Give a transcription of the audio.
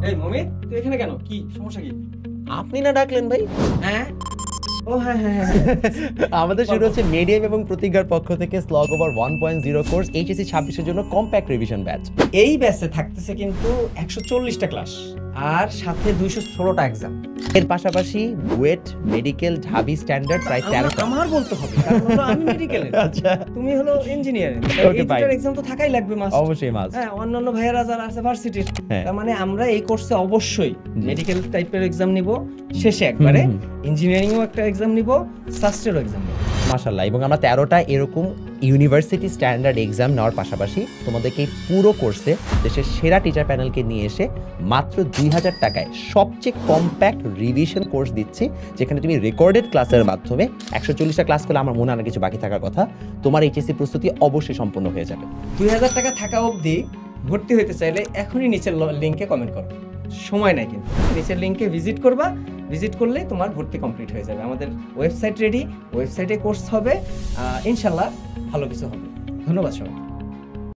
এই মমিত, তুই এখানে কেন? কি সমস্যা কি? আপনি না ডাকলেন ভাই? হ্যাঁ, ও হ্যাঁ হ্যাঁ হ্যাঁ আমাদের শুরু হচ্ছে মিডিয়াম এবং প্রতিজ্ঞার পক্ষ থেকে স্লগ ওভার 1.0 কোর্স এইচএসসি 26 এর জন্য কম্প্যাক্ট রিভিশন ব্যাচ। এই ব্যাচে থাকতেছে কিন্তু 140টা ক্লাস আর সাথে 216টা এক্সাম। এর পাশাপাশি বুয়েট, মেডিকেল, ঢাবি স্ট্যান্ডার্ড প্রায় 13টা। আমার বলতে হবে, কারণ হলো আমি মেডিকেলের, আচ্ছা, তুমি হলো ইঞ্জিনিয়ারিং। Okay, এই fine. দুটার এক্সাম তো থাকাই লাগবে মাস্ট। অবশ্যই মাস্ট। হ্যাঁ, অন্যান্য ভাইয়ারা যারা আছে ভার্সিটির, হ্যাঁ। তার মানে আমরা এই কোর্সে অবশ্যই জি। মেডিকেল টাইপের এক্সাম নিব শেষে একবারে, হুম, ইঞ্জিনিয়ারিংও একটা এক্সাম নিব, সাস্টেরও এক্সাম নিব। মাশাআল্লাহ। এবং আমরা 13টা এরকম ইউনিভার্সিটি স্ট্যান্ডার্ড এক্সাম নেওয়ার পাশাপাশি তোমাদেরকে এই পুরো কোর্সে দেশের সেরা টিচার প্যানেলকে নিয়ে এসে মাত্র 2000 টাকায় সবচেয়ে কম্প্যাক্ট রিভিশন কোর্স দিচ্ছি, যেখানে তুমি রেকর্ডেড ক্লাসের মাধ্যমে 140টা ক্লাস করলে আমার মনে হয় না কিছু বাকি থাকার কথা, তোমার এইচএসসি প্রস্তুতি অবশ্যই সম্পূর্ণ হয়ে যাবে। 2000 টাকা থাকা অবধি ভর্তি হতে চাইলে এখনই নিচের লিংকে কমেন্ট করো, সময় নাই কিন্তু, নিচের লিংকে ভিজিট করবা, ভিজিট করলেই তোমার ভর্তি কমপ্লিট হয়ে যাবে। আমাদের ওয়েবসাইট রেডি, ওয়েবসাইটে কোর্স হবে, ইনশাল্লাহ ভালো কিছু হবে। ধন্যবাদ সবাই।